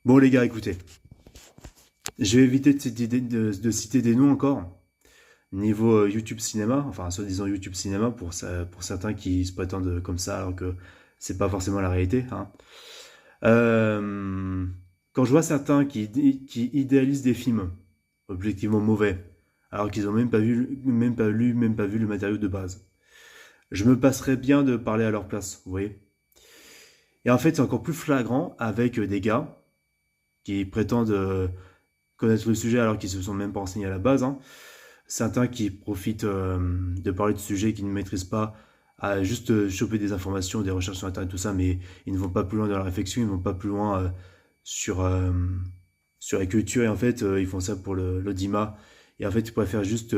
Bon les gars, écoutez, je vais éviter de citer des noms encore. Niveau YouTube cinéma, enfin soi-disant YouTube cinéma pour certains qui se prétendent comme ça alors que c'est pas forcément la réalité, hein. Euh, Quand je vois certains qui idéalisent des films objectivement mauvais, alors qu'ils ont même pas vu, même pas lu, même pas vu le matériau de base, je me passerais bien de parler à leur place, vous voyez. Et en fait, c'est encore plus flagrant avec des gars qui prétendent connaître le sujet alors qu'ils se sont même pas renseignés à la base, hein. Certains qui profitent de parler de sujets qu'ils ne maîtrisent pas à juste choper des informations, des recherches sur internet, tout ça, mais ils ne vont pas plus loin dans la réflexion, ils ne vont pas plus loin sur, euh, sur la culture, et en fait, ils font ça pour l'audimat, et en fait, ils préfèrent juste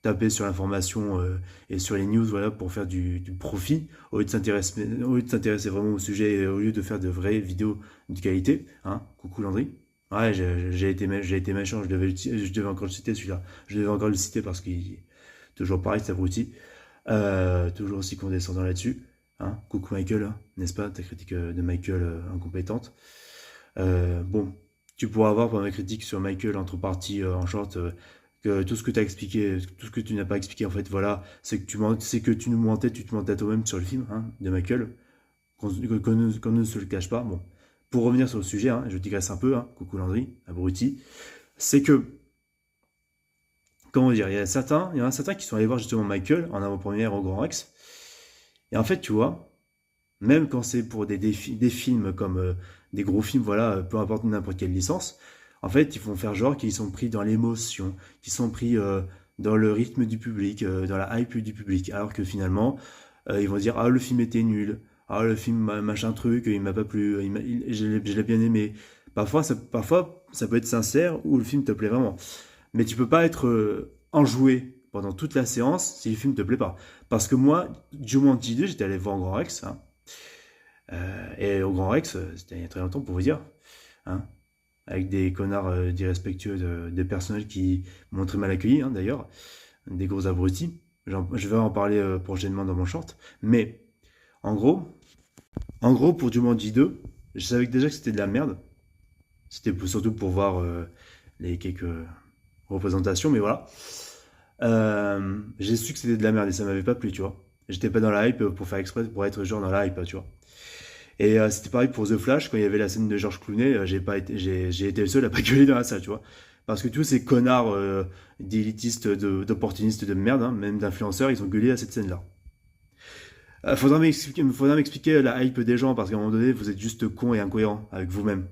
taper sur l'information et sur les news, voilà, pour faire du profit, au lieu de s'intéresser vraiment au sujet, et au lieu de faire de vraies vidéos de qualité, hein. Coucou Landry. Ouais, j'ai été méchant, je devais encore le citer celui-là. Je devais encore le citer parce qu'il toujours pareil, cet abruti. Toujours aussi condescendant là-dessus. Hein. Coucou Michael, hein, n'est-ce pas? Ta critique de Michael incompétente. Bon, tu pourras avoir pour ma critique sur Michael entre parties en short que tout ce que tu as expliqué, tout ce que tu n'as pas expliqué en fait, voilà, c'est que tu nous mentais, tu te mentais à toi-même sur le film hein, de Michael, qu'on ne se le cache pas. Bon, pour revenir sur le sujet, hein, je digresse un peu, hein, coucou Landry, abruti, c'est que, comment dire, il y en a certains qui sont allés voir justement Michael en avant-première au Grand Rex, et en fait, tu vois, même quand c'est pour des films comme des gros films, voilà, peu importe n'importe quelle licence, en fait, ils vont faire genre qu'ils sont pris dans l'émotion, qu'ils sont pris dans le rythme du public, dans la hype du public, alors que finalement, ils vont dire ah le film était nul, ah le film machin truc, il m'a pas plu, je l'ai bien aimé. Parfois, ça peut être sincère ou le film te plaît vraiment, mais tu peux pas être enjoué pendant toute la séance si le film te plaît pas. Parce que moi, Jumanji 2, j'étais allé voir au Grand Rex, hein, et au Grand Rex, c'était il y a très longtemps pour vous dire, hein, avec des connards d'irrespectueux des personnels qui m'ont très mal accueilli, hein, d'ailleurs, des gros abrutis. Je vais en parler prochainement dans mon short. Mais en gros, pour Jumanji 2, je savais déjà que c'était de la merde. C'était surtout pour voir les quelques représentations, mais voilà. J'ai su que c'était de la merde et ça m'avait pas plu, tu vois. J'étais pas dans la hype pour faire exprès, pour être genre dans la hype, tu vois. Et c'était pareil pour The Flash, quand il y avait la scène de George Clooney, j'ai été le seul à pas gueuler dans la salle, tu vois. Parce que tous ces connards d'élitistes, d'opportunistes de merde, hein, même d'influenceurs, ils ont gueulé à cette scène-là. Faudra m'expliquer la hype des gens, parce qu'à un moment donné, vous êtes juste cons et incohérents avec vous-même.